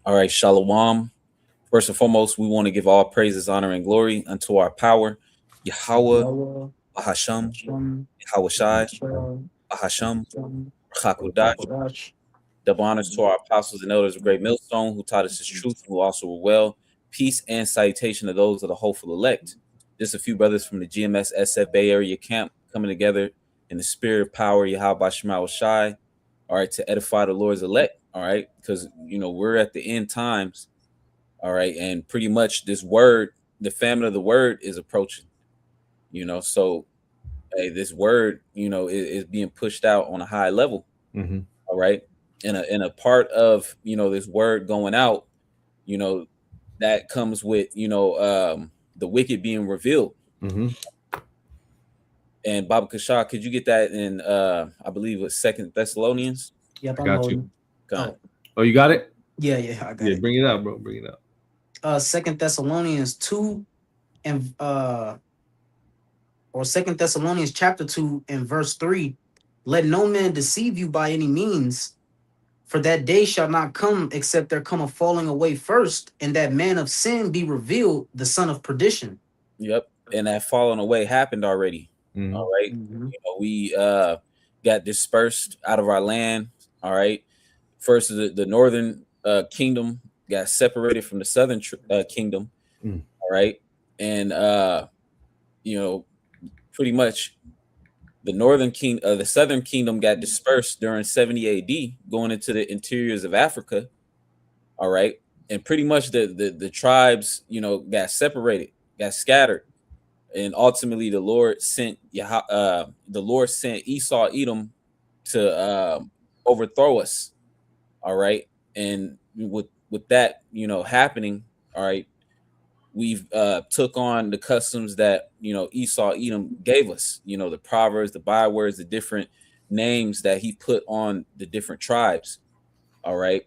All right, Shalom. First and foremost, we want to give all praises, honor, and glory unto our power, Yahweh, Yahweh, Ahasham, Hashem, Yahweh Shai, Yahshua, Ahasham, Hashem, Chakodash. Kodash. Double honors to our apostles and elders of Great Millstone who taught us his truth, who also were well. Peace and salutation to those of the hopeful elect. Just a few brothers from the GMS SF Bay Area camp coming together in the spirit of power, Yahweh Shema Shai, all right, to edify the Lord's elect, all right, because, we're at the end times, all right, and pretty much this word, the famine of the word is approaching, so, hey, this word, is being pushed out on a high level, Mm-hmm. all right, and a part of, this word going out, you know, that comes with, the wicked being revealed. Mm-hmm. And Baba Kashah, could you get that in I believe it was Second Thessalonians? Yep, I I'm got holding. you. God. Oh, you got it? Yeah, I got Yeah, it. bring it up, bro. Bring it up. Second Thessalonians 2 and or Second Thessalonians chapter 2 and verse 3. Let no man deceive you by any means, for that day shall not come except there come a falling away first, and that man of sin be revealed, the son of perdition. Yep. And that falling away happened already. Mm-hmm. All right. Mm-hmm. We got dispersed out of our land. All right. First, the northern kingdom got separated from the southern kingdom. Mm. All right. And, pretty much the southern kingdom got dispersed during 70 AD, going into the interiors of Africa. All right. And pretty much the tribes, got separated, got scattered. And ultimately the Lord sent Esau Edom to overthrow us. All right. And with that, happening, all right, we've took on the customs that Esau Edom gave us, the proverbs, the bywords, the different names that he put on the different tribes. All right.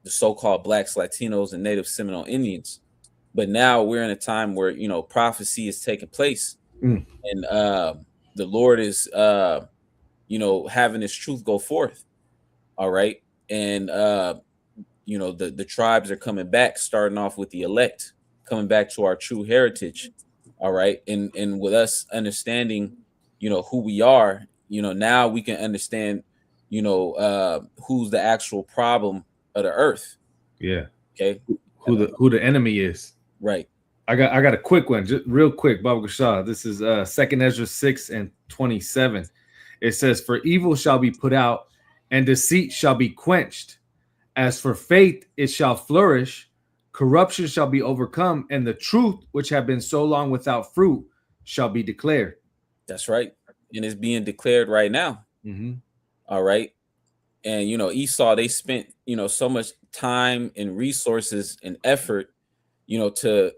The so-called blacks, Latinos, and native Seminole Indians. But now we're in a time where prophecy is taking place. Mm. And the Lord is having his truth go forth. All right. And the tribes are coming back, starting off with the elect, coming back to our true heritage. All right. And with us understanding, who we are, now we can understand, who's the actual problem of the earth. Yeah. Okay. Who the enemy is. Right. I got a quick one, just real quick, Baba Gashah. This is 2nd Ezra 6:27. It says, "For evil shall be put out, and deceit shall be quenched. As for faith, it shall flourish. Corruption shall be overcome, and the truth, which have been so long without fruit, shall be declared." That's right. And it's being declared right now. Mm-hmm. All right. And Esau, they spent so much time and resources and effort, to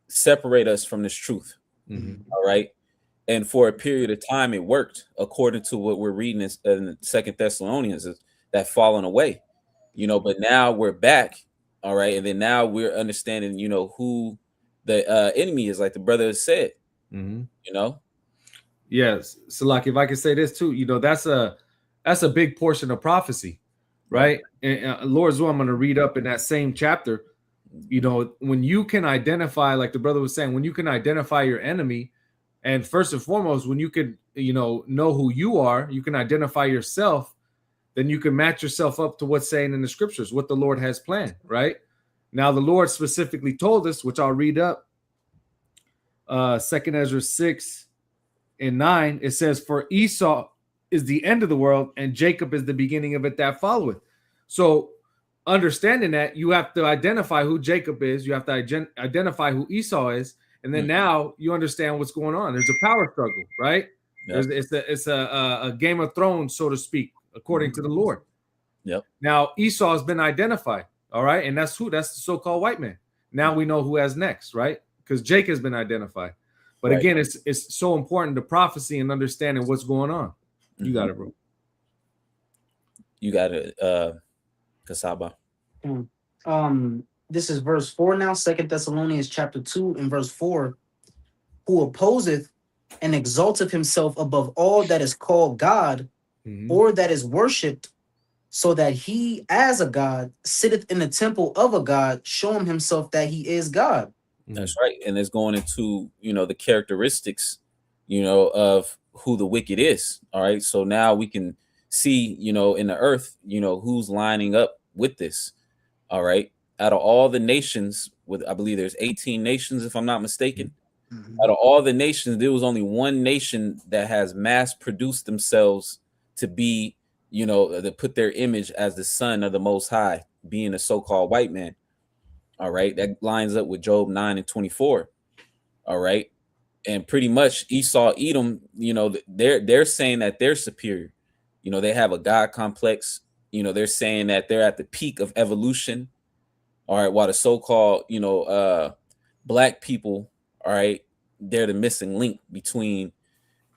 separate us from this truth. Mm-hmm. All right. And for a period of time, it worked according to what we're reading in Second Thessalonians, is that falling away. But now we're back. All right. And then now we're understanding, who the enemy is, like the brother said. Mm-hmm. Yes. So, like, if I can say this too, that's a big portion of prophecy, right? And Lord's what I'm going to read up in that same chapter. When you can identify, like the brother was saying, when you can identify your enemy, and first and foremost, when you could, know who you are, you can identify yourself, then you can match yourself up to what's saying in the scriptures, what the Lord has planned, right? Now, the Lord specifically told us, which I'll read up, 2nd Ezra 6:9, it says, "For Esau is the end of the world, and Jacob is the beginning of it that followeth." So, understanding that, you have to identify who Jacob is, you have to identify who Esau is, and then now you understand what's going on. There's a power struggle, right? Yep. It's a Game of Thrones, so to speak, according to the Lord. Yep. Now Esau has been identified, all right, and that's the so-called white man. Now we know who has next, right? Because Jake has been identified. But right. Again, it's so important to prophecy and understanding what's going on. You got it, bro. You got it, Kasaba. This is verse 4 now, 2nd Thessalonians chapter 2 and verse 4. "Who opposeth and exalteth himself above all that is called God, or that is worshipped, so that he as a God sitteth in the temple of a God, showing himself that he is God. That's right. And it's going into, the characteristics, of who the wicked is. All right. So now we can see, in the earth, who's lining up with this. All right. Out of all the nations, I believe there's 18 nations, if I'm not mistaken. Out of all the nations, there was only one nation that has mass produced themselves to be, to put their image as the son of the Most High, being a so-called white man. All right. That lines up with Job 9:24. All right. And pretty much Esau, Edom, they're saying that they're superior. They have a God complex. They're saying that they're at the peak of evolution. All right. While the so-called, black people, all right, they're the missing link between,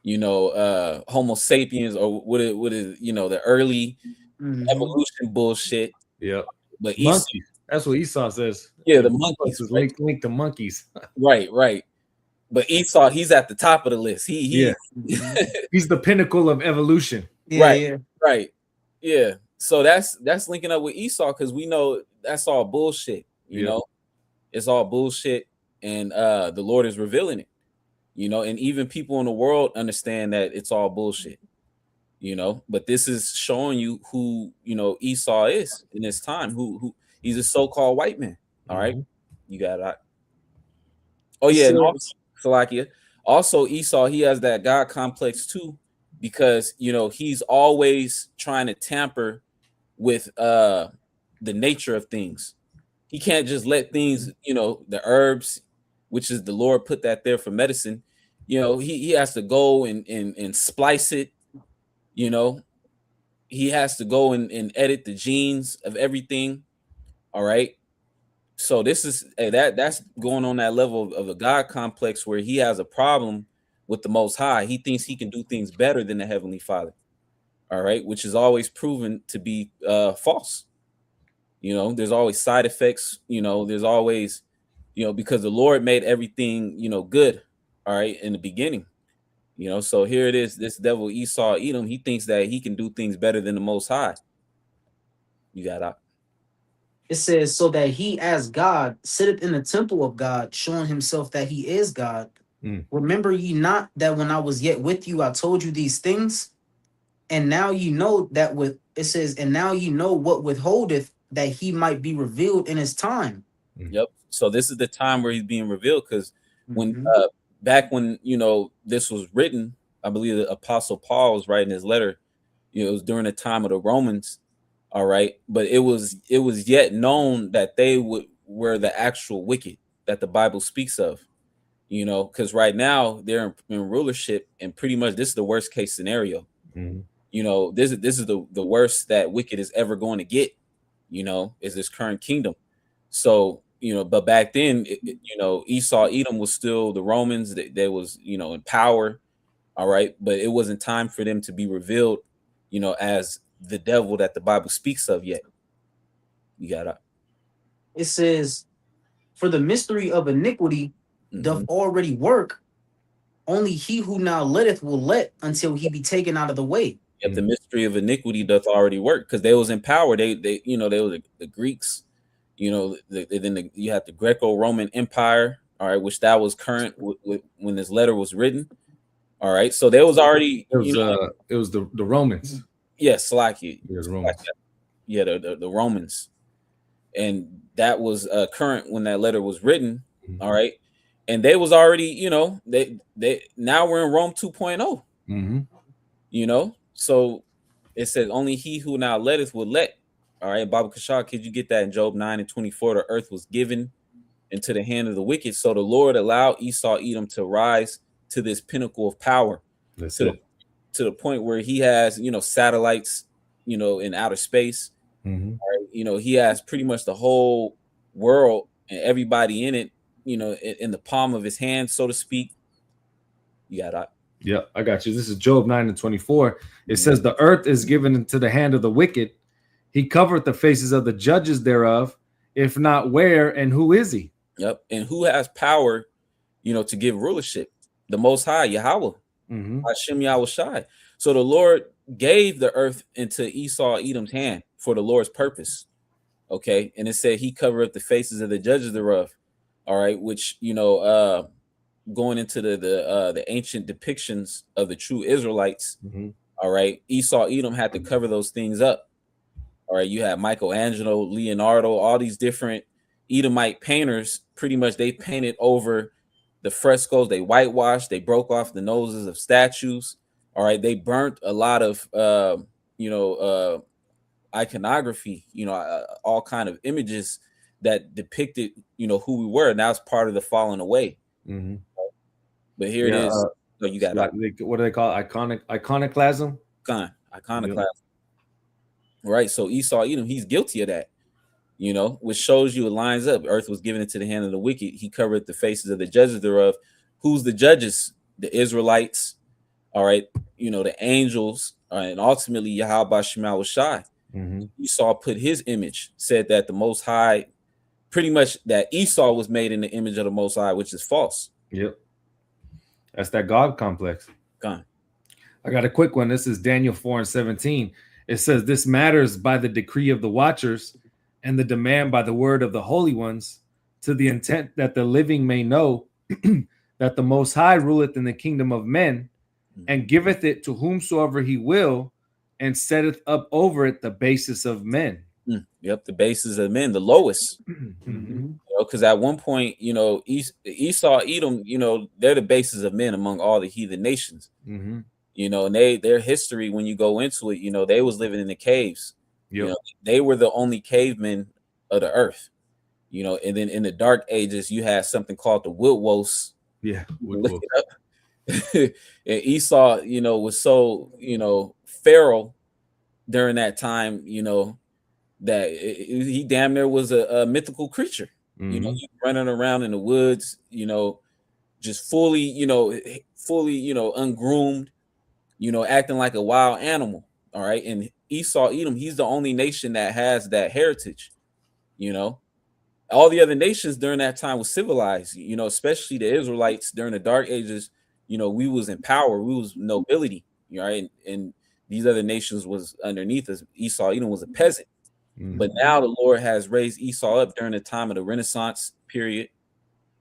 Homo sapiens, or what is, the early evolution bullshit. Yeah. But monkeys. That's what Esau says. Yeah, the monkeys. Link the monkeys. Right. But Esau, he's at the top of the list. He's the pinnacle of evolution. Right. Yeah. So that's linking up with Esau, because we know that's all bullshit. You know, it's all bullshit, and the Lord is revealing it. And even people in the world understand that it's all bullshit. But this is showing you who Esau is in this time. Who he's a so-called white man. All right, you got it. Oh yeah, and also, Salakia. Also, Esau, he has that God complex too, because he's always trying to tamper with the nature of things. He can't just let things, the herbs, which is the Lord put that there for medicine. He has to go and splice it. He has to go and edit the genes of everything. All right. So this is that's going on that level of a God complex, where he has a problem with the Most High. He thinks he can do things better than the Heavenly Father. All right, which is always proven to be false. There's always side effects. There's always, because the Lord made everything, good. All right, in the beginning. So here it is. This devil Esau, Edom, he thinks that he can do things better than the Most High. You got it. It says, so that he as God sitteth in the temple of God, showing himself that he is God. Remember ye not that when I was yet with you, I told you these things? And now you know that it says, and now you know what withholdeth, that he might be revealed in his time. Yep. So this is the time where he's being revealed, because when back when this was written, I believe the Apostle Paul was writing his letter. It was during the time of the Romans. All right, but it was yet known that they were the actual wicked that the Bible speaks of. Because right now they're in rulership, and pretty much this is the worst case scenario. This is the worst that wicked is ever going to get. Is this current kingdom. So but back then, Esau, Edom was still the Romans. They was in power. All right, but it wasn't time for them to be revealed, as the devil that the Bible speaks of yet. You got it. It says, for the mystery of iniquity doth already work. Only he who now letteth will let until he be taken out of the way. Yep, the mystery of iniquity doth already work, because they was in power. They were the Greeks. Then you have the Greco-Roman Empire. All right, which that was current when this letter was written. All right, so there was already it was the Romans. Yes, Slacky. Yeah, the Romans, and that was current when that letter was written. All right, and they was already, they now we're in Rome 2.0. So it says only he who now letteth will let. All right, Baba Kashar, could you get that in Job 9:24? The earth was given into the hand of the wicked, so the Lord allowed Esau, Edom to rise to this pinnacle of power. To the point where he has, satellites, in outer space. Right? He has pretty much the whole world and everybody in it, in the palm of his hand, so to speak. You got it. Yeah, I got you. This is Job 9:24. It says, the earth is given into the hand of the wicked. He covered the faces of the judges thereof. If not, where and who is he? Yep. And who has power, to give rulership? The Most High, Yahweh. Hashem Yahweh Shai. So the Lord gave the earth into Esau, Edom's hand. for the Lord's purpose. Okay, and it said he covered up the faces of the judges thereof. All right, which going into the ancient depictions of the true Israelites. All right, Esau, Edom had to cover those things up. All right, you had Michelangelo, Leonardo, all these different Edomite painters. Pretty much, they painted over the frescoes. They whitewashed. They broke off the noses of statues. All right, they burnt a lot of iconography. All kind of images that depicted who we were. And that's part of the falling away. But here it is. You got what do they call it? Iconoclasm? Iconoclasm. Right. So Esau, he's guilty of that, which shows you it lines up. Earth was given into the hand of the wicked. He covered the faces of the judges thereof. Who's the judges? The Israelites. All right. The angels. All right, and ultimately Yahweh Shema Shai. Esau put his image, said that the Most High, pretty much that Esau was made in the image of the Most High, which is false. Yep. That's that God complex. Gone. I got a quick one. This is Daniel 4:17. It says, this matters by the decree of the watchers and the demand by the word of the holy ones, to the intent that the living may know that the Most High ruleth in the kingdom of men, and giveth it to whomsoever he will, and setteth up over it the basis of men. Yep, the basis of men, the lowest. Because at one point, Esau, Edom, they're the basis of men among all the heathen nations. And their history, when you go into it, they was living in the caves. They were the only cavemen of the earth. And then in the dark ages, you had something called the Woodwose. Yeah, look it up. And Esau, was so, feral during that time, that he damn near was a mythical creature. He running around in the woods, just fully, ungroomed, acting like a wild animal. All right. And Esau, Edom, he's the only nation that has that heritage. All the other nations during that time was civilized, especially the Israelites during the dark ages. We was in power, we was nobility, right? And these other nations was underneath us. Esau, Edom was a peasant. But now the Lord has raised Esau up during the time of the Renaissance period,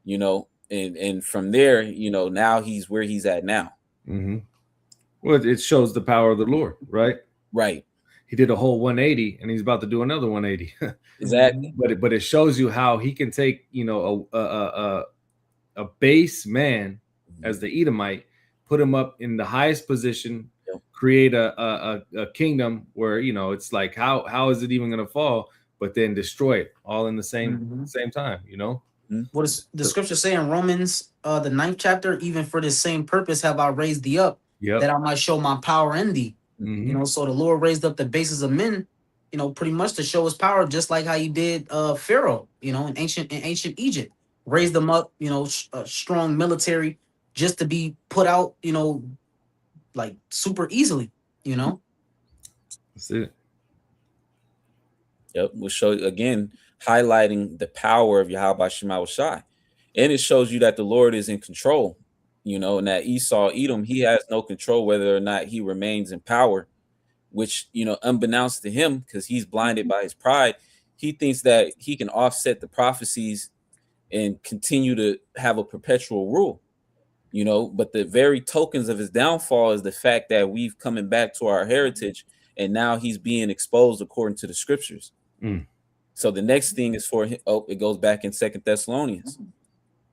and from there, now he's where he's at now. Well, it shows the power of the Lord, right? Right. He did a whole 180, and he's about to do another 180. Exactly. But it shows you how he can take, a base man as the Edomite, put him up in the highest position, create a kingdom where it's like how is it even going to fall, but then destroy it all in the same time. What does the scripture say in Romans the 9th chapter? Even for this same purpose have I raised thee up, that I might show my power in thee. So the Lord raised up the bases of men, pretty much to show his power, just like how he did Pharaoh, in ancient Egypt, raised them up, a strong military, just to be put out, like super easily, That's it. Yep, we'll show you again, highlighting the power of Yahweh Shema Shai. And it shows you that the Lord is in control, and that Esau, Edom, he has no control whether or not he remains in power, which, unbeknownst to him, because he's blinded by his pride, he thinks that he can offset the prophecies and continue to have a perpetual rule. But the very tokens of his downfall is the fact that we've coming back to our heritage, and now he's being exposed according to the scriptures. So the next thing is for him. Oh, it goes back in 2 Thessalonians.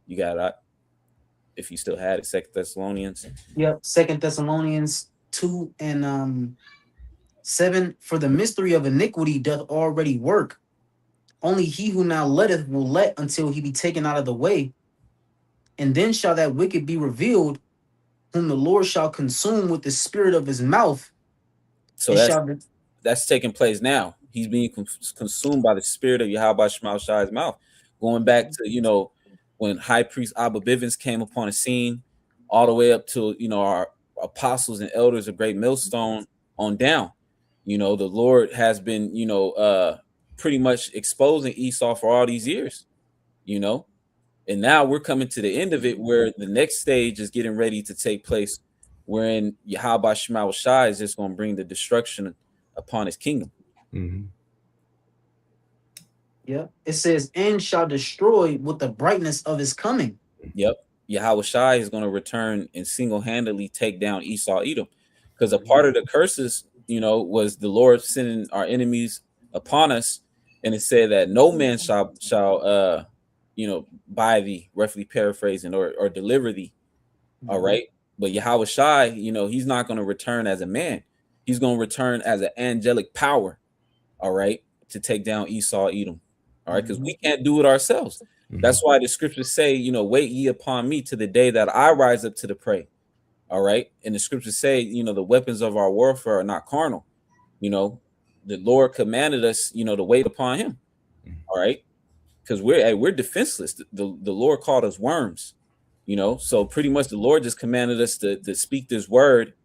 You got it. If you still had it, 2 Thessalonians. Yep, 2 Thessalonians 2 and 7. For the mystery of iniquity doth already work. Only he who now letteth will let until he be taken out of the way. And then shall that wicked be revealed, whom the Lord shall consume with the spirit of his mouth. So that's taking place now. He's being consumed by the spirit of Yahweh Shema Shai's mouth. Going back to, when High Priest Abba Bivens came upon a scene, all the way up to, our apostles and elders of Great Millstone on down. The Lord has been, pretty much exposing Esau for all these years, And now we're coming to the end of it, where the next stage is getting ready to take place, wherein Yahweh Shema Shai is just going to bring the destruction upon his kingdom. Mm-hmm. Yep. It says, and shall destroy with the brightness of his coming. Yep. Yahushua is going to return and single-handedly take down Esau, Edom, because a part of the curses, was the Lord sending our enemies upon us, and it said that no man shall buy thee, roughly paraphrasing, or deliver thee. All right, but Yahushua, he's not going to return as a man; he's going to return as an angelic power. All right, to take down Esau, Edom. All right, because we can't do it ourselves. That's why the scriptures say, wait ye upon me to the day that I rise up to the prey. All right. And the scriptures say, the weapons of our warfare are not carnal. The Lord commanded us, to wait upon him. All right. Because we're defenseless. The Lord called us worms, so pretty much the Lord just commanded us to speak this word.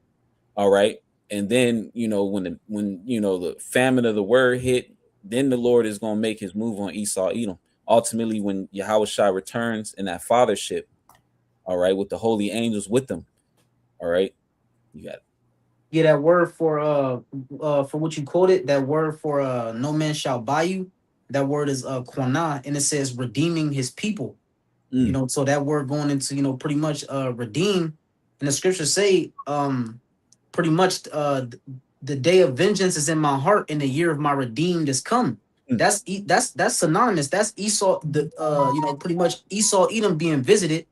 All right. And then, when the famine of the word hit, then the Lord is going to make his move on Esau, Edom. Ultimately, when Yahushua returns in that fathership, all right, with the holy angels with them, all right, you got it. Yeah, that word for what you quoted, that word for no man shall buy you, that word is quana, and it says redeeming his people. So that word going into pretty much redeem, and the scriptures say pretty much the day of vengeance is in my heart, and the year of my redeemed is come. That's synonymous. That's Esau, pretty much Esau, Edom being visited.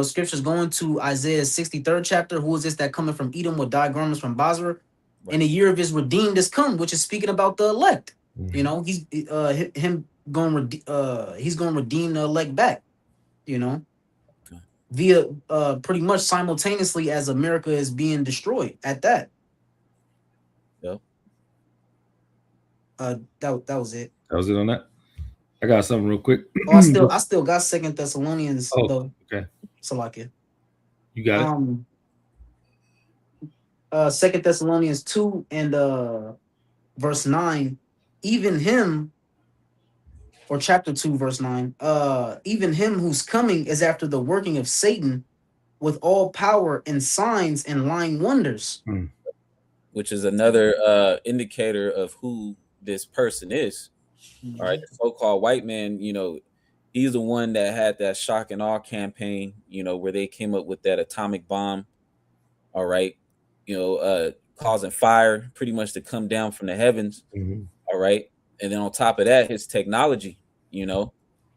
Scriptures going to Isaiah 63rd chapter. Who is this that coming from Edom with diagrams from Basra? And the year of his redeemed is come, which is speaking about the elect. He's him going he's going to redeem the elect back. Via pretty much simultaneously as America is being destroyed at that. Yep. That was it. That was it on that. I got something real quick. I still got 2 Thessalonians though. Okay. Salakia. You got it. 2 Thessalonians 2 and verse 9. Even him, or chapter 2, verse 9. Even him whose coming is after the working of Satan with all power and signs and lying wonders. Which is another indicator of who this person is. All right, the so-called white man, he's the one that had that shock and awe campaign, where they came up with that atomic bomb. All right, causing fire pretty much to come down from the heavens. All right, and then on top of that, his technology, the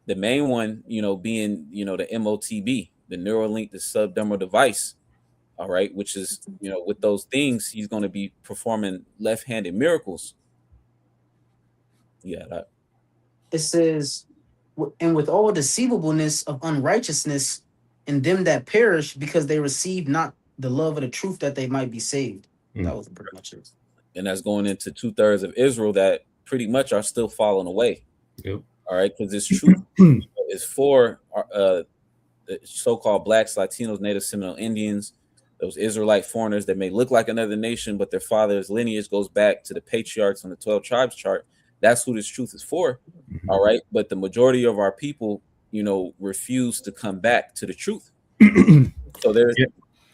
main one, being, the MOTB, the Neuralink, the subdermal device. All right, which is, with those things, he's going to be performing left-handed miracles. Yeah. It says, and with all deceivableness of unrighteousness in them that perish, because they receive not the love of the truth that they might be saved. That was pretty much it. And that's going into 2/3 of Israel that pretty much are still falling away. Yep. All right, because this truth is for the so-called blacks, Latinos, Native Seminole Indians, those Israelite foreigners that may look like another nation, but their father's lineage goes back to the patriarchs on the 12 tribes chart. That's who this truth is for. All right. But the majority of our people, refuse to come back to the truth. So there's,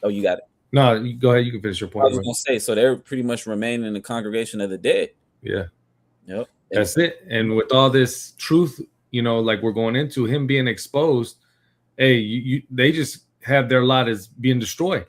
oh, you got it. No, you go ahead. You can finish your point. I was going to say, so they're pretty much remaining in the congregation of the dead. Yeah. Yep. That's it. And with all this truth, like we're going into him being exposed, hey, they just have their lot as being destroyed.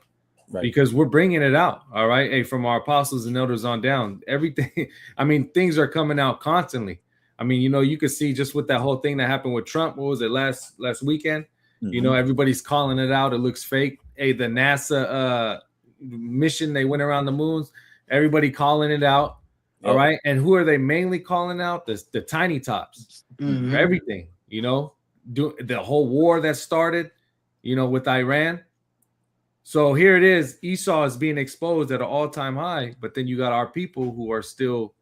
Right. Because we're bringing it out. All right. Hey, from our apostles and elders on down, everything. I mean, things are coming out constantly. I mean, you could see just with that whole thing that happened with Trump. What was it last weekend? Everybody's calling it out. It looks fake. Hey, the NASA mission, they went around the moons. Everybody calling it out. Yep. All right. And who are they mainly calling out? The tiny tops. Everything, do the whole war that started, with Iran. So here it is. Esau is being exposed at an all-time high, but then you got our people who are still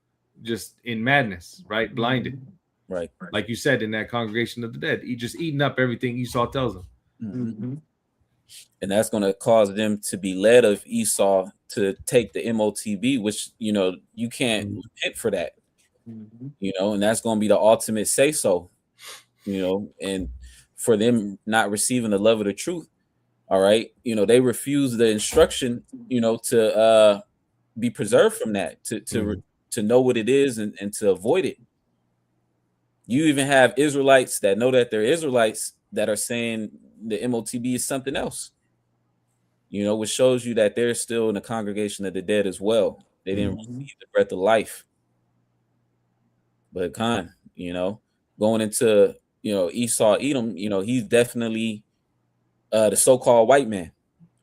just in madness, right? Blinded. Right. Like you said, in that congregation of the dead, just eating up everything Esau tells them. And that's going to cause them to be led of Esau to take the MOTB, which, you can't repent for that, and that's going to be the ultimate say-so, and for them not receiving the love of the truth. All right. They refuse the instruction, to be preserved from that, to to know what it is and to avoid it. You even have Israelites that know that they're Israelites that are saying the MOTB is something else. You know, which shows you that they're still in the congregation of the dead as well. They didn't receive the breath of life. But Khan, you know, going into, you know, Esau, Edom, you know, he's definitely the so-called white man.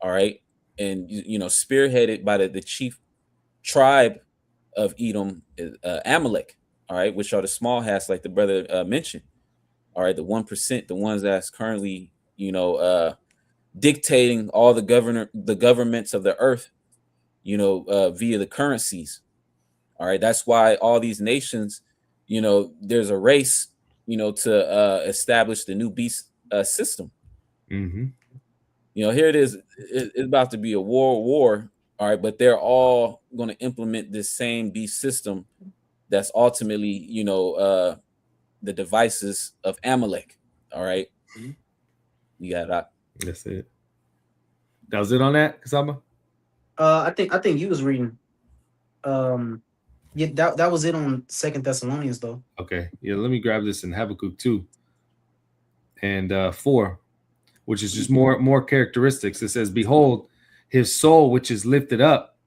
All right. And, you know, spearheaded by the chief tribe of Edom, Amalek. All right. Which are the small hats, like the brother mentioned. All right. The 1%, the ones that's currently, you know, dictating all the governments of the earth, you know, via the currencies. All right. That's why all these nations, you know, there's a race, you know, to establish the new beast system. You know, here it is. It's about to be a war. All right. But they're all going to implement this same beast system that's ultimately, you know, the devices of Amalek. All right. You got that. That's it. That was it on that, Kasama? I think you was reading. Yeah, that was it on 2 Thessalonians though. Okay. Yeah, let me grab this in Habakkuk 2 and 4, which is just more characteristics. It says, behold, his soul which is lifted up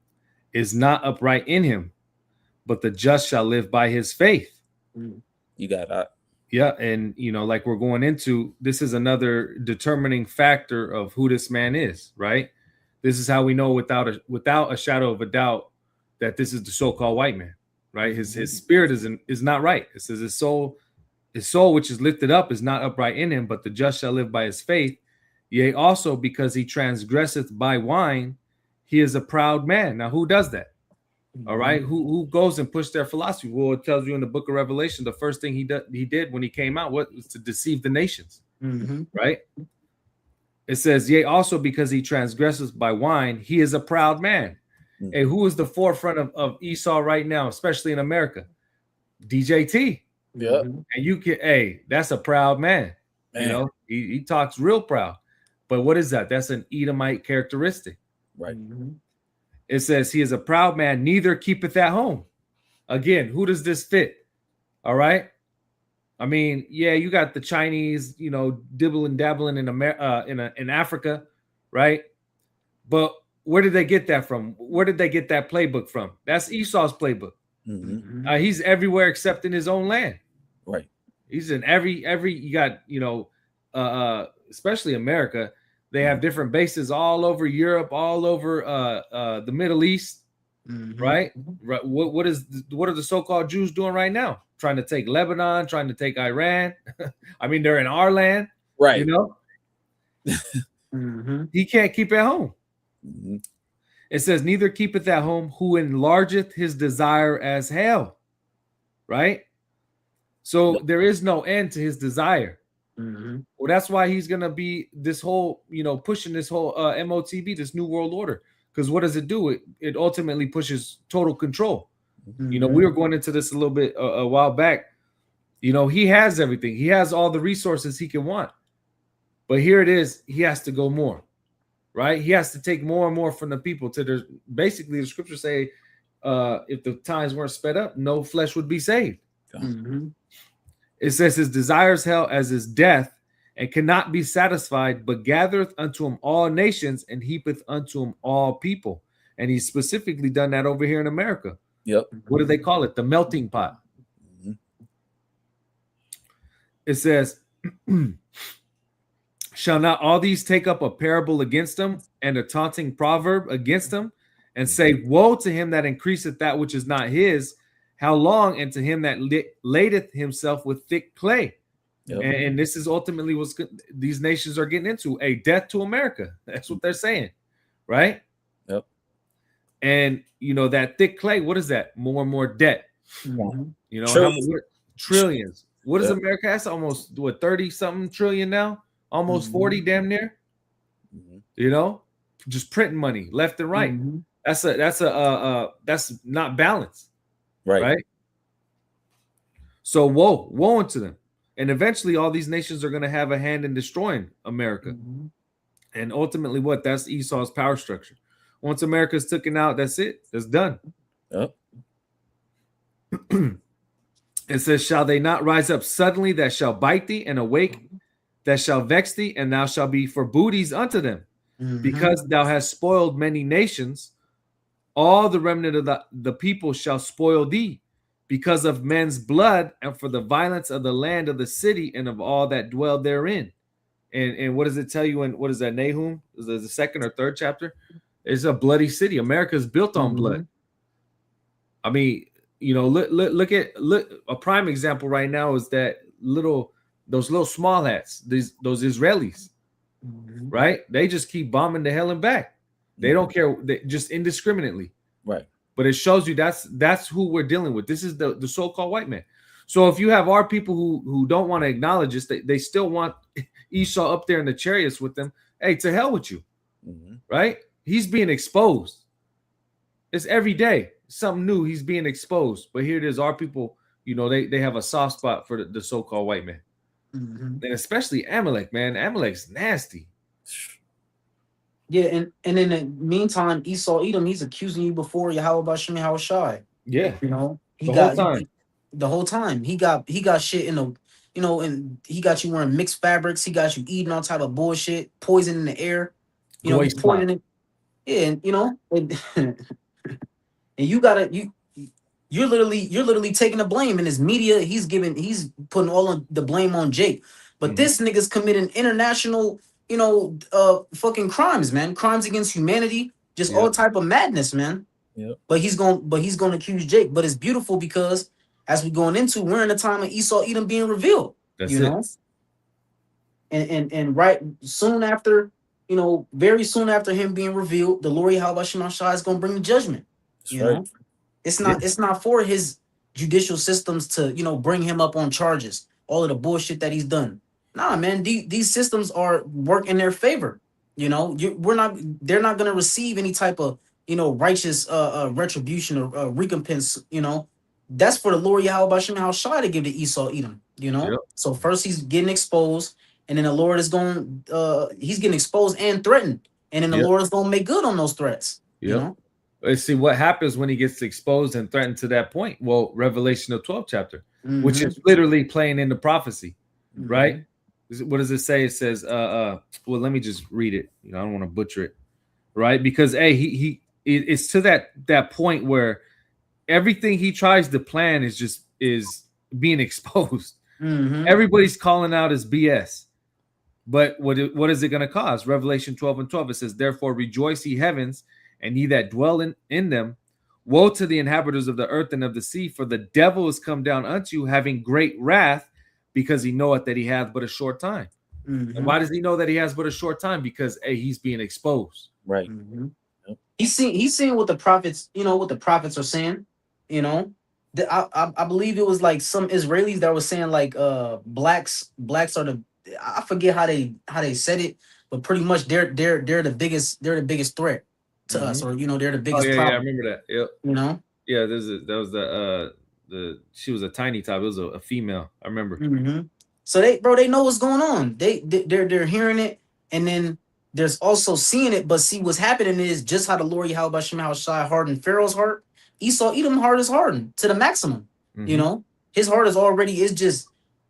is not upright in him, but the just shall live by his faith. You got that. Yeah, and you know, like we're going into, this is another determining factor of who this man is, right? This is how we know without a shadow of a doubt that this is the so-called white man, right? His spirit is not right. It says his soul which is lifted up is not upright in him, but the just shall live by his faith. Yea, also because he transgresseth by wine, he is a proud man. Now, who does that? All right, who goes and push their philosophy? Well, it tells you in the book of Revelation, the first thing he did when he came out was to deceive the nations, right? It says, yea, also because he transgresses by wine, he is a proud man. Hey, who is the forefront of Esau right now, especially in America? DJT. Yeah. And you can, hey, that's a proud man. You know, he talks real proud. But what is that? That's an Edomite characteristic. Right. It says he is a proud man, neither keepeth at home. Again, who does this fit? All right. I mean, yeah, you got the Chinese, you know, dibbling dabbling in Africa, right? But where did they get that from? Where did they get that playbook from? That's Esau's playbook. He's everywhere except in his own land. Right. He's in every. You got, you know, especially America. They have different bases all over Europe, all over the Middle East, right? What are the so-called Jews doing right now? Trying to take Lebanon, trying to take Iran. I mean, they're in our land, right? You know, he can't keep at home. It says, neither keepeth at home who enlargeth his desire as hell, right? So there is no end to his desire. Well, that's why he's gonna be this whole, you know, pushing this whole MOTB, this new world order. Because what does it do? It ultimately pushes total control. You know, we were going into this a little bit a while back. You know, he has everything. He has all the resources he can want. But here it is. He has to go more, right? He has to take more and more from the people. Basically, the scriptures say, if the times weren't sped up, no flesh would be saved. It says his desires hell as his death, and cannot be satisfied, but gathereth unto him all nations, and heapeth unto him all people. And he's specifically done that over here in America. Yep. What do they call it? The melting pot. It says, shall not all these take up a parable against them, and a taunting proverb against them, and say, woe to him that increaseth that which is not his, how long? And to him that ladeth himself with thick clay. And this is ultimately what these nations are getting into, a death to America. That's what they're saying, right? Yep. And, you know, that thick clay, what is that? More and more debt. You know, trillions. What is America? That's almost, 30-something trillion now? Almost 40, damn near. You know, just printing money left and right. That's not balanced. Right. So woe unto them. And eventually all these nations are going to have a hand in destroying America. And ultimately that's Esau's power structure. Once America's taken out, that's it. That's done. It says, shall they not rise up suddenly that shall bite thee, and awake that shall vex thee, and thou shalt be for booties unto them, because thou hast spoiled many nations. All the remnant of the people shall spoil thee, because of men's blood, and for the violence of the land of the city, and of all that dwell therein. And what does it tell you in, what is that, Nahum? Is it the second or third chapter? It's a bloody city. America is built on blood. I mean, you know, look at a prime example right now is those little small hats, those Israelis, right? They just keep bombing the hell and back. They don't care, just indiscriminately, right? But it shows you that's who we're dealing with. This is the so-called white man. So if you have our people who don't want to acknowledge this, they still want Esau up there in the chariots with them. Hey, to hell with you, right? He's being exposed. It's every day something new. He's being exposed. But here it is. Our people, you know, they have a soft spot for the so-called white man, and especially Amalek. Man, Amalek's nasty. Yeah, and in the meantime, Esau Edom, he's accusing you before Yahweh Bashem Yahweh Shai. Yeah, you know, the whole time he got shit in the, you know, and he got you wearing mixed fabrics. He got you eating all type of bullshit, poison in the air. You know, he's poisoning. Yeah, and you know, and you're literally taking the blame in his media. He's putting all of the blame on Jake, but this nigga's committing international, you know, fucking crimes, man. Crimes against humanity, just all type of madness, man. Yeah. But he's gonna accuse Jake. But it's beautiful because as we're going into, we're in the time of Esau Edom being revealed. That's you know, and right soon after, you know, very soon after him being revealed, the Lord Yahweh Shem Shai is gonna bring the judgment. That's you right. know, it's not for his judicial systems to, you know, bring him up on charges, all of the bullshit that he's done. Nah, man, these systems are work in their favor. You know, they're not gonna receive any type of, you know, righteous retribution or recompense. You know, that's for the Lord Yahweh Bashem Shai to give to Esau Edom. You know, so first he's getting exposed, and then the Lord is going. He's getting exposed and threatened, and then the Lord is going to make good on those threats. You know. Let's see what happens when he gets exposed and threatened to that point. Well, Revelation of 12th chapter, which is literally playing into prophecy, right? What does it say? It says, well, let me just read it. You know, I don't want to butcher it, right? Because it's to that point where everything he tries to plan is being exposed. Everybody's calling out his BS. But what is it going to cause? Revelation 12:12, it says, therefore rejoice, ye heavens, and ye that dwell in them. Woe to the inhabitants of the earth and of the sea, for the devil is come down unto you, having great wrath, because he knoweth that he hath but a short time. And why does he know that he has but a short time? Because he's being exposed. Right. He's seeing what the prophets, you know, what the prophets are saying. You know, I believe it was like some Israelis that were saying like blacks are the, I forget how they said it, but pretty much they're the biggest threat to us, or you know, they're the biggest problem. Yeah, I remember that. Yep. You know? Yeah, that was the she was a tiny top. It was a female. I remember. So they know what's going on. They're hearing it, and then there's also seeing it. But see, what's happening is just how the Lord Yahweh Bashem Shai hardened Pharaoh's heart. Esau Edom heart is hardened to the maximum. You know, his heart is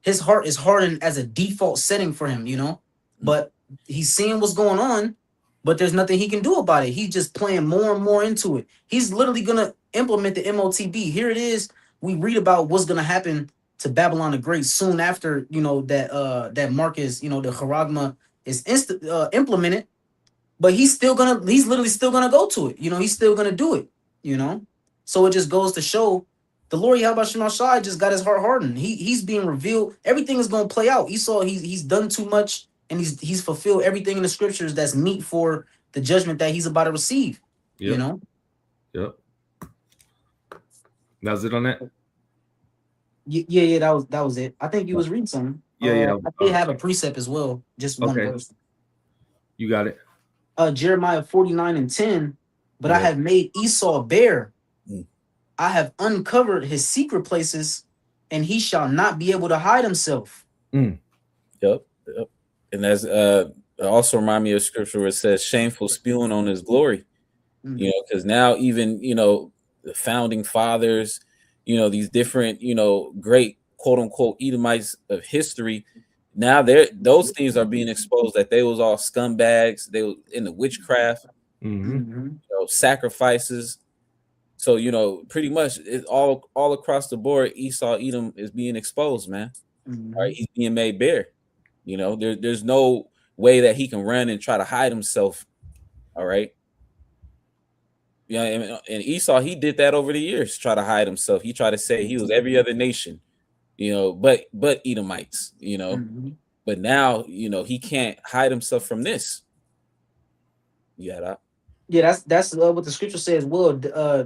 his heart is hardened as a default setting for him. You know, but he's seeing what's going on, but there's nothing he can do about it. He's just playing more and more into it. He's literally gonna implement the MOTB. Here it is. We read about what's gonna happen to Babylon the Great soon after, you know, that mark is, you know, the charagma is implemented, but he's literally still gonna go to it. You know, he's still gonna do it. You know, so it just goes to show the Lord Yahweh Shem Shai just got his heart hardened. He's being revealed. Everything is gonna play out. Esau, he's done too much, and he's fulfilled everything in the scriptures that's meet for the judgment that he's about to receive. You know. Yep. That was it on that. Yeah, that was it. I think you was reading something. Yeah. I did have a precept as well, just one verse. You got it. Jeremiah 49:10. But I have made Esau bare. I have uncovered his secret places, and he shall not be able to hide himself. Yep. And that's also remind me of scripture where it says shameful spewing on his glory. You know, because now even, you know, the founding fathers, you know, these different, you know, great quote unquote Edomites of history. Now those things are being exposed that they was all scumbags. They were in the witchcraft, you know, sacrifices. So, you know, pretty much it's all across the board. Esau Edom is being exposed, man. All right, he's being made bare. You know, there's no way that he can run and try to hide himself. All right. Yeah, and Esau, he did that over the years, try to hide himself. He tried to say he was every other nation, you know, but Edomites, you know. But now, you know, he can't hide himself from this. Yeah, that's what the scripture says. Well,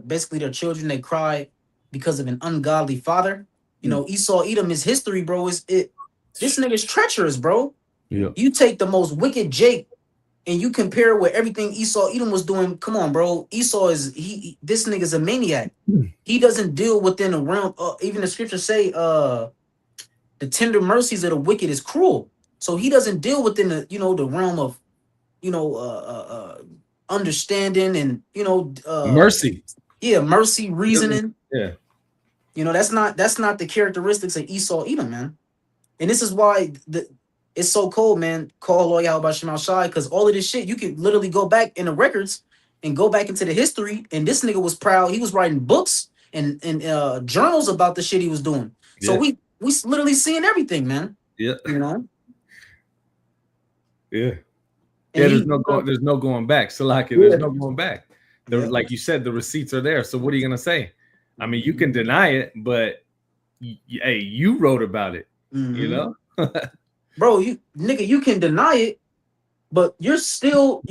basically, their children, they cry because of an ungodly father. You know, Esau Edom is history, bro. This nigga's treacherous, bro. Yeah. You take the most wicked Jake and you compare with everything Esau Edom was doing. Come on, bro. Esau is this nigga's a maniac. He doesn't deal within the realm. Even the scriptures say, the tender mercies of the wicked is cruel. So he doesn't deal within the, you know, the realm of, you know, understanding and, you know, mercy. Yeah, mercy, reasoning. Yeah. You know, that's not the characteristics of Esau Edom, man. And this is why it's so cold, man. Call Lord Yahweh Shem Shai, because all of this shit, you can literally go back in the records and go back into the history. And this nigga was proud. He was writing books and journals about the shit he was doing. So we literally seeing everything, man. Yeah. You know. Yeah. Yeah. There's no going back. So like, there's no going back. Like you said, the receipts are there. So what are you gonna say? I mean, you can deny it, but hey, you wrote about it. You know. Bro, you can deny it, but you're still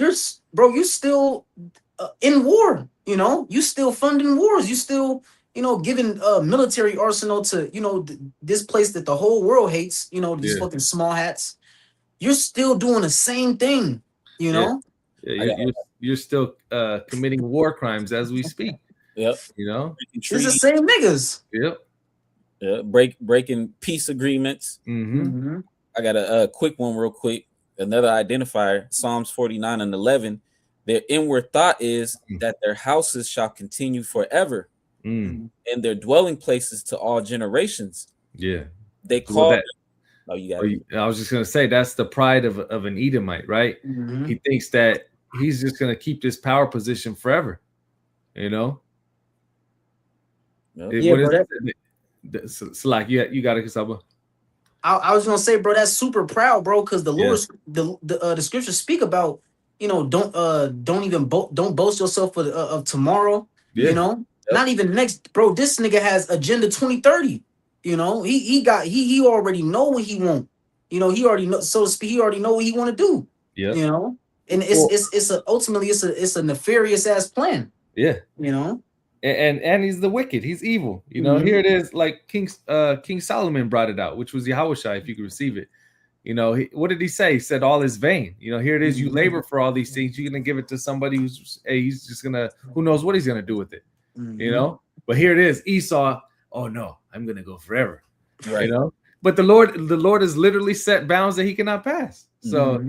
in war. You know, you still funding wars. You still, you know, giving military arsenal to, you know, this place that the whole world hates. You know, these fucking small hats. You're still doing the same thing. You know. Yeah, you're still committing war crimes as we speak. Yep. You know, it's the same niggas. Yep. Yeah, breaking peace agreements. I got a quick one real quick. Another identifier, Psalms 49 and 11. Their inward thought is that their houses shall continue forever, and their dwelling places to all generations. Yeah. They call that. Oh, you got it. I was just gonna say that's the pride of an Edomite, right? He thinks that he's just gonna keep this power position forever. You know? It's like you got it, Kasaba. I was gonna say, bro, that's super proud, bro, because the Lord, the scriptures speak about, you know, don't boast yourself of tomorrow. You know, not even next, bro. This nigga has agenda 2030. You know, he already know what he want. You know, he already know, so to speak. He already know what he want to do. Yeah, you know, and ultimately it's a nefarious ass plan. Yeah, you know. And he's the wicked. He's evil. You know, here it is. Like King Solomon brought it out, which was Yahushua, if you could receive it. You know, what did he say? He said, all is vain. You know, here it is. You labor for all these things. You're going to give it to somebody who's, hey, he's just going to, who knows what he's going to do with it. You know, but here it is. Esau, oh no, I'm going to go forever. Right. You know, but the Lord has literally set bounds that he cannot pass. So,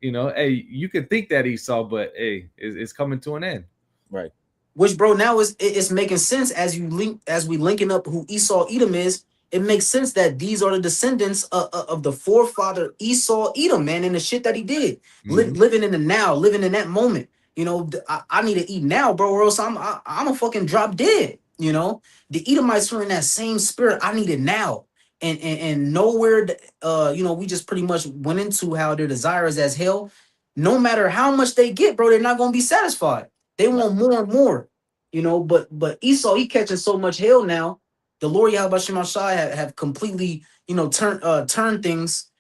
you know, hey, you can think that Esau, but hey, it's coming to an end. Right. Which, bro, now it's making sense as we linking up who Esau Edom is. It makes sense that these are the descendants of the forefather Esau Edom, man, and the shit that he did, living in the now, living in that moment. You know, I need to eat now, bro, or else I'm a fucking drop dead. You know, the Edomites were in that same spirit. I need it now, and nowhere. You know, we just pretty much went into how their desire is as hell. No matter how much they get, bro, they're not gonna be satisfied. They want more and more, you know. But Esau, he catching so much hell now. The Lord Yahweh Shem Shai have completely, you know, turned things.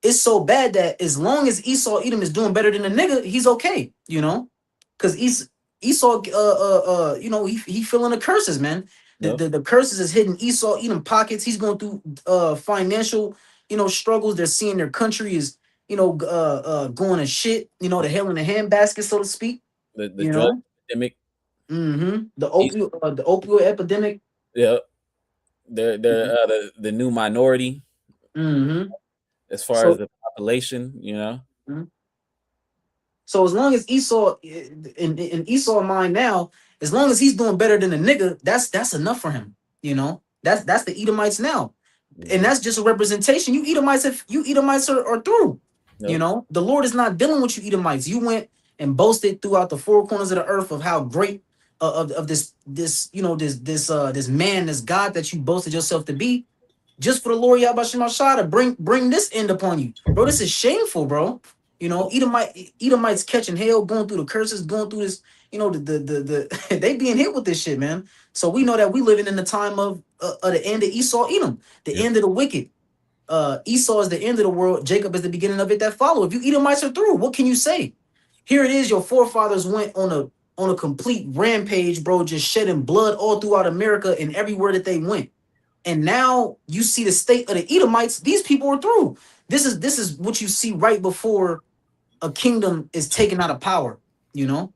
It's so bad that as long as Esau Edom is doing better than the nigga, he's okay, you know, because Esau, you know, he feeling the curses, man. The curses is hitting Esau Edom pockets. He's going through financial, you know, struggles. They're seeing their country is, you know, going to shit, you know, the hell in the handbasket, so to speak. The drug epidemic. The opioid epidemic. Yeah. They're the new minority. As far as the population, you know. So as long as Esau in Esau's mind now, as long as he's doing better than the nigga, that's enough for him. You know, that's the Edomites now, and that's just a representation. You Edomites, if you Edomites are through. Yep. You know, the Lord is not dealing with you Edomites. You went and boasted throughout the four corners of the earth of how great of this man, this God that you boasted yourself to be, just for the Lord Yahweh Shemashah to bring this end upon you, bro. This is shameful, bro. You know, Edomites catching hell, going through the curses, going through this. You know, the they being hit with this shit, man. So we know that we living in the time of the end of Esau, Edom, the end of the wicked. Esau is the end of the world. Jacob is the beginning of it that follow. If you Edomites are through, what can you say? Here it is. Your forefathers went on a complete rampage, bro, just shedding blood all throughout America and everywhere that they went. And now you see the state of the Edomites. These people are through. This is what you see right before a kingdom is taken out of power. You know.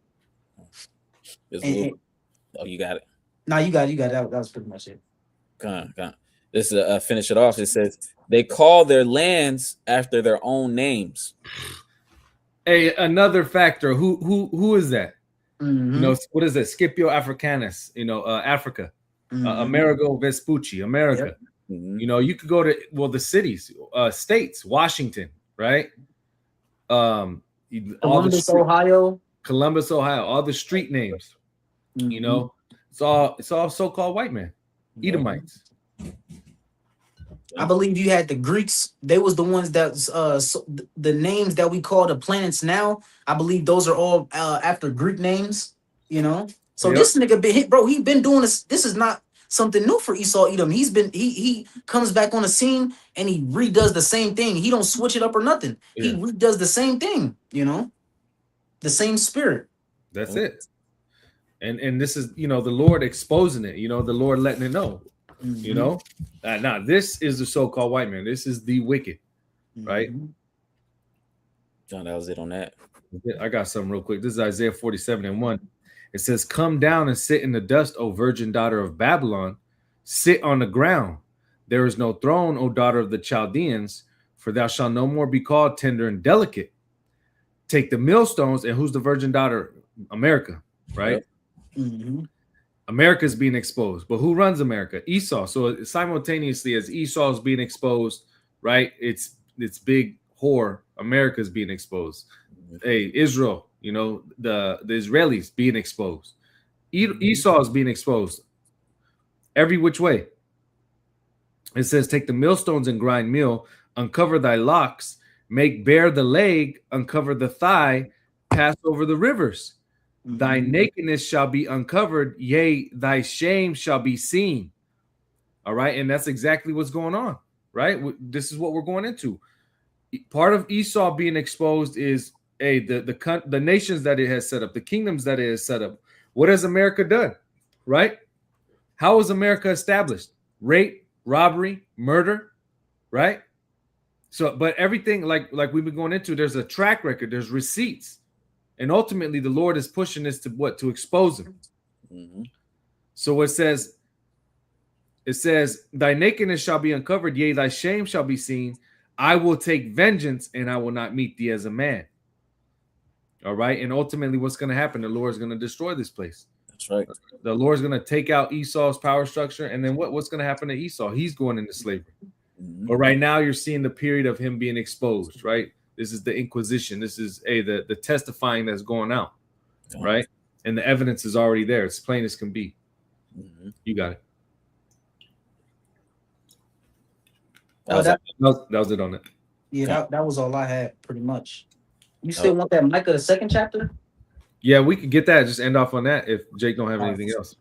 Oh, you got it. Nah, you got it. That was pretty much it. Come on. This is finish it off. It says they call their lands after their own names. Hey, another factor. Who is that? Mm-hmm. You know, what is it? Scipio Africanus. You know, Africa. Mm-hmm. Amerigo Vespucci, America. Yep. Mm-hmm. You know, you could go to the cities, states, Washington, right? Columbus, Ohio, all the street names. Mm-hmm. You know, it's all so-called white men, Edomites. I believe you had the Greeks. They was the ones that the names that we call the planets now. I believe those are all after Greek names. You know. So this nigga been hit, bro. He been doing this. This is not something new for Esau Edom. He comes back on the scene and he redoes the same thing. He don't switch it up or nothing. Yeah. He redoes the same thing, you know, the same spirit. That's it. And this is, you know, the Lord exposing it, you know, the Lord letting it know, you know. Now this is the so-called white man. This is the wicked, right? John, that was it on that. I got something real quick. This is Isaiah 47:1. It says, "Come down and sit in the dust, O virgin daughter of Babylon. Sit on the ground. There is no throne, O daughter of the Chaldeans, for thou shalt no more be called tender and delicate. Take the millstones," and who's the virgin daughter? America, right? Mm-hmm. America is being exposed. But who runs America? Esau. So simultaneously as Esau is being exposed, right? It's big whore. America is being exposed. Hey, Israel. You know, the Israelis being exposed. Esau is being exposed every which way. It says, "Take the millstones and grind meal, uncover thy locks, make bare the leg, uncover the thigh, pass over the rivers. Thy nakedness shall be uncovered, yea, thy shame shall be seen." All right, and that's exactly what's going on, right? This is what we're going into. Part of Esau being exposed is the nations that it has set up, the kingdoms that it has set up. What has America done, right? How is America established? Rape, robbery, murder, right? So, but everything like we've been going into, there's a track record, there's receipts, and ultimately the Lord is pushing this to expose them. Mm-hmm. So it says, "Thy nakedness shall be uncovered, yea, thy shame shall be seen. I will take vengeance, and I will not meet thee as a man." All right. And ultimately, what's going to happen? The Lord is going to destroy this place. That's right. The Lord is going to take out Esau's power structure. And then what's going to happen to Esau? He's going into slavery. Mm-hmm. But right now, you're seeing the period of him being exposed, right? This is the Inquisition. This is the testifying that's going out, right? And the evidence is already there. It's plain as can be. Mm-hmm. You got it. That was it on it. Yeah, that was all I had, pretty much. You still want that Micah, the second chapter? Yeah, we could get that. Just end off on that if Jake don't have anything else.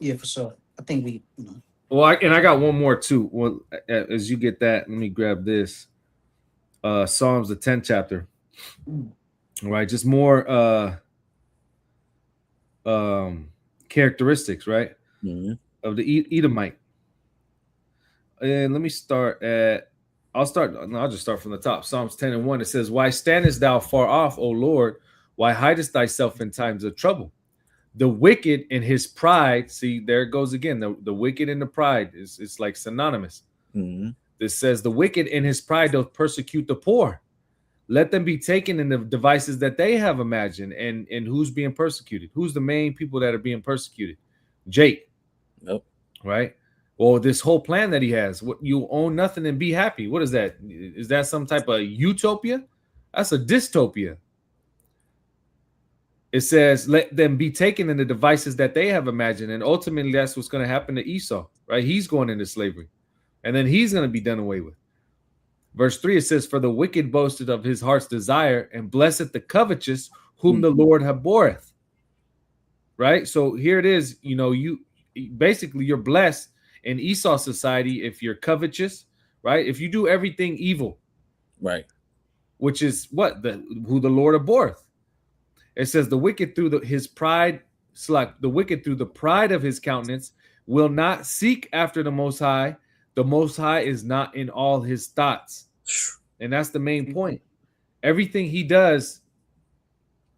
Yeah, for sure. I think we, you know. Well, I got one more too. Well, as you get that, let me grab this. Psalms, the 10th chapter. All right, just more characteristics, right? Mm-hmm. Of the Edomite. And let me start at. I'll just start from the top. Psalms 10:1. It says, "Why standest thou far off, O Lord? Why hidest thyself in times of trouble? The wicked in his pride," see, there it goes again. The wicked in the pride is like synonymous. Mm-hmm. This says, "The wicked in his pride doth persecute the poor. Let them be taken in the devices that they have imagined." And who's being persecuted? Who's the main people that are being persecuted? Jake. Nope. Right? Or this whole plan that he has, what you own nothing and be happy. What is that? Is that some type of utopia? That's a dystopia. It says, let them be taken in the devices that they have imagined. And ultimately, that's what's going to happen to Esau, right? He's going into slavery. And then he's going to be done away with. Verse 3, it says, for the wicked boasted of his heart's desire, and blessed the covetous, whom the Lord abhorreth. Right? So here it is, you basically you're blessed in Esau society if you're covetous, right? If you do everything evil, right, which is what who the Lord abhorreth. It says the wicked through his pride, the wicked through the pride of his countenance will not seek after the Most High. The Most High is not in all his thoughts, and that's the main point. Everything he does,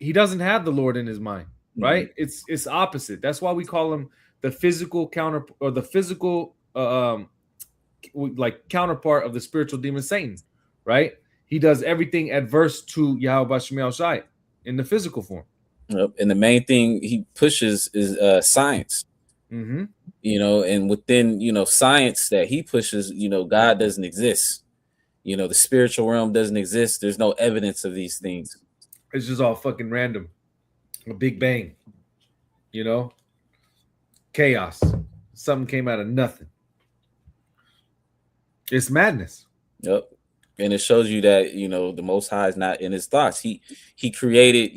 he doesn't have the Lord in his mind, right? Mm-hmm. It's opposite. That's why we call him the physical counter, or the physical like counterpart of the spiritual demon Satan, right? He does everything adverse to Yahweh Bashim Shai in the physical form. Yep. And the main thing he pushes is science. Mm-hmm. And within science that he pushes, God doesn't exist. The spiritual realm doesn't exist. There's no evidence of these things. It's just all fucking random. A big bang. Chaos. Something came out of nothing. It's madness. Yep. And it shows you that, the Most High is not in his thoughts. He created,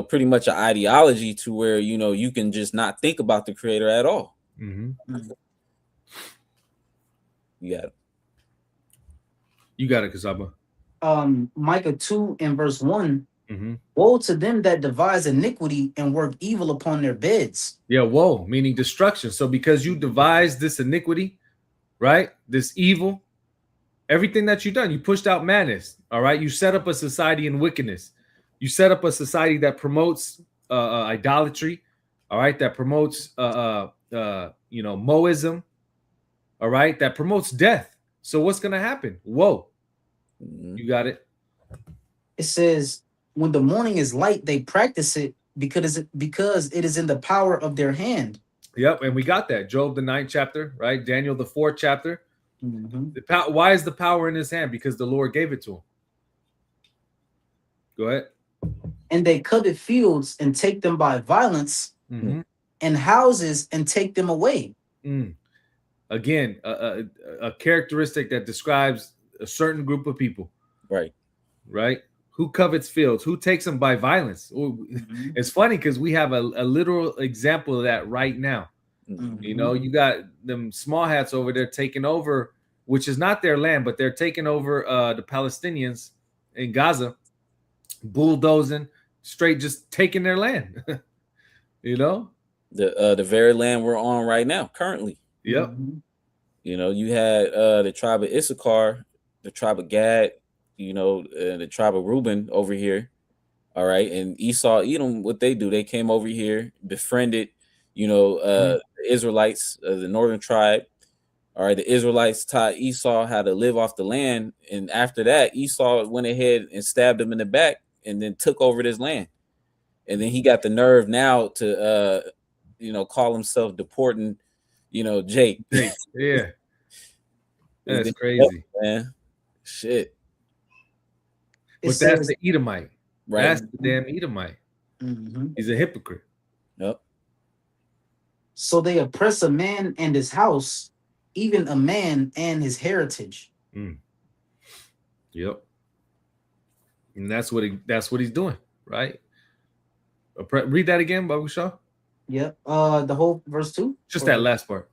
pretty much an ideology to where, you can just not think about the creator at all. Mm-hmm. You got it. You got it, Kasaba. Micah 2 and verse 1. Mm-hmm. Woe to them that devise iniquity and work evil upon their beds. Yeah, woe, meaning destruction. So because you devise this iniquity, right, this evil, everything that you've done, you pushed out madness, all right? You set up a society in wickedness. You set up a society that promotes idolatry, all right, that promotes, Moism, all right, that promotes death. So what's going to happen? Woe. Mm-hmm. You got it. It says, when the morning is light, they practice it because it is in the power of their hand. Yep, and we got that. Job, the 9th chapter, right? Daniel, the 4th chapter. Mm-hmm. Why is the power in his hand? Because the Lord gave it to him. Go ahead. And they covet fields and take them by violence, mm-hmm. and houses and take them away. Again, a characteristic that describes a certain group of people. Right. Who covets fields? Who takes them by violence? Mm-hmm. It's funny because we have a literal example of that right now. Mm-hmm. You got them small hats over there taking over, which is not their land, but they're taking over the Palestinians in Gaza, bulldozing, straight just taking their land. The very land we're on right now, currently. Yep. Mm-hmm. You had the tribe of Issachar, the tribe of Gad, the tribe of Reuben over here. All right. And Esau, Edom, what they do, they came over here, befriended, the Israelites, the northern tribe. All right. The Israelites taught Esau how to live off the land. And after that, Esau went ahead and stabbed him in the back and then took over this land. And then he got the nerve now to, call himself deporting, Jake. Yeah. That's crazy, man. Shit. But that's the Edomite. Right. That's the damn Edomite. Mm-hmm. He's a hypocrite. Yep. So they oppress a man and his house, even a man and his heritage. Yep. And that's what he's doing, right? Read that again, Babu Shah. Yep. The whole verse 2. Just that last part.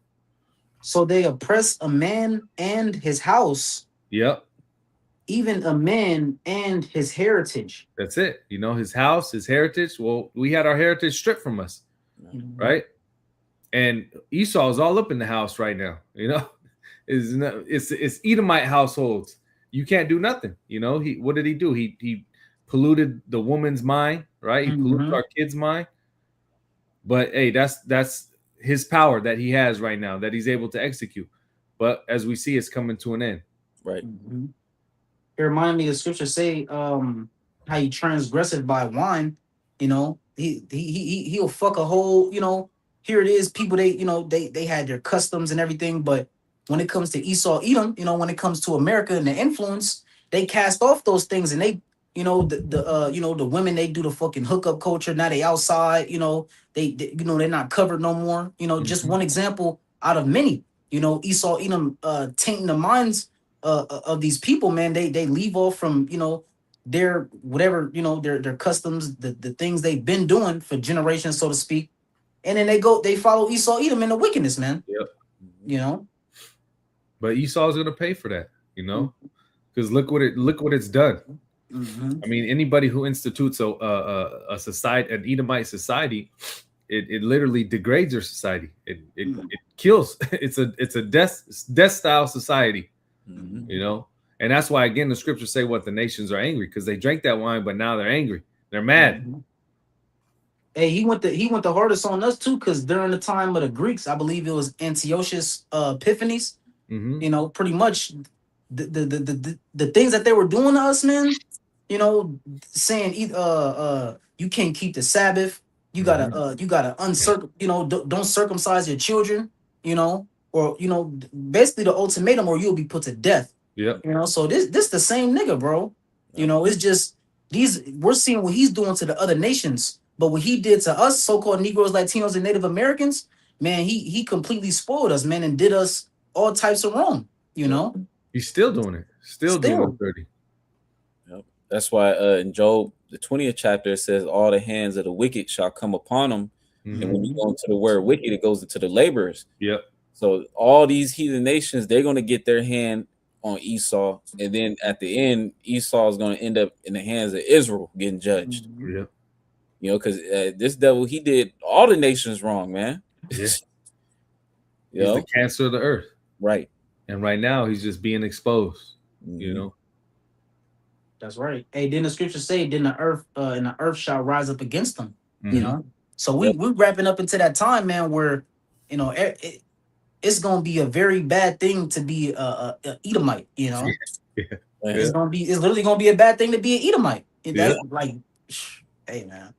So they oppress a man and his house. Yep. Even a man and his heritage. That's it. His house, his heritage. Well, we had our heritage stripped from us, right? And Esau is all up in the house right now. It's Edomite households. You can't do nothing. What did he do? He polluted the woman's mind, right? He polluted our kids' mind. But hey, that's his power that he has right now that he's able to execute. But as we see, it's coming to an end. Right. Mm-hmm. It reminded me of scripture say how he transgresseth by wine. He'll fuck a whole, here it is. People, they had their customs and everything, but when it comes to Esau, Edom, when it comes to America and the influence, they cast off those things, and they, the women, they do the fucking hookup culture. Now they outside, they they're not covered no more. Just one example out of many. Esau, Edom, tainting the minds of these people, man. They leave off from their whatever, their customs, the things they've been doing for generations, so to speak, and then they follow Esau, Edom in the wickedness, man. Yep. But Esau's gonna pay for that, because look what it's done. I mean, anybody who institutes a society, an Edomite society, it literally degrades their society. It kills. It's a death style society, and that's why, again, the scriptures say what the nations are angry, because they drank that wine, but now they're angry. They're mad. Hey, he went the hardest on us too, because during the time of the Greeks, I believe it was Antiochus Epiphanes. Pretty much the things that they were doing to us, man. Saying you can't keep the Sabbath. You gotta don't circumcise your children. Or basically the ultimatum, or you'll be put to death. Yeah. So this the same nigga, bro. It's just we're seeing what he's doing to the other nations, but what he did to us, so-called Negroes, Latinos, and Native Americans, man, he completely spoiled us, man, and did us all types of wrong. He's still doing it. Still doing dirty. Yep. That's why in Job, the 20th chapter, it says, all the hands of the wicked shall come upon them. And when you go into the word wicked, it goes into the laborers. Yep. So all these heathen nations, they're going to get their hand on Esau. And then at the end, Esau is going to end up in the hands of Israel getting judged. Yep. Because this devil, he did all the nations wrong, man. Yeah. He's the cancer of the earth. Right. And right now he's just being exposed, That's right. Hey, didn't the scripture say, then the earth and the earth shall rise up against them? So we're wrapping up into that time, man, where it's gonna be a very bad thing to be a Edomite. It's literally gonna be a bad thing to be an Edomite. That's like, hey, man,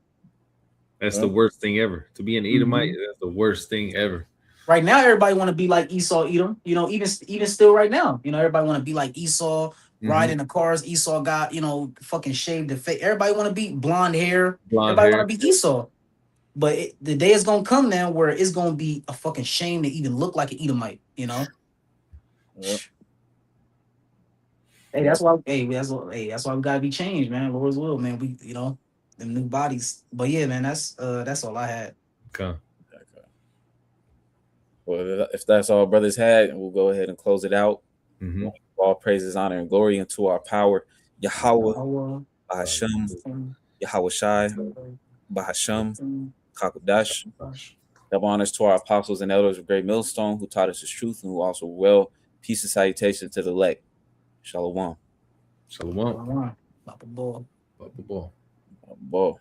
that's the worst thing ever. To be an Edomite, that's the worst thing ever. Right now, everybody want to be like Esau, Edom. Even still right now, everybody want to be like Esau, ride in the cars. Esau got, fucking shaved the face. Everybody want to be blonde hair. Everybody want to be Esau. But the day is gonna come now where it's gonna be a fucking shame to even look like an Edomite. Yep. Hey, that's why. That's why we gotta be changed, man. Lord's will, man. We, them new bodies. But yeah, man, that's all I had. Okay. Well, if that's all brothers had, we'll go ahead and close it out. All praises, honor, and glory unto our power, Yahweh, Bahashem, Yahweh Shai, Bahashem, Kakodash. Double honors to our apostles and elders of Great Millstone who taught us the truth and who also well. Peace and salutation to the elect. Shalom. Shalom. Papa Ball. Papa Ball. Ball.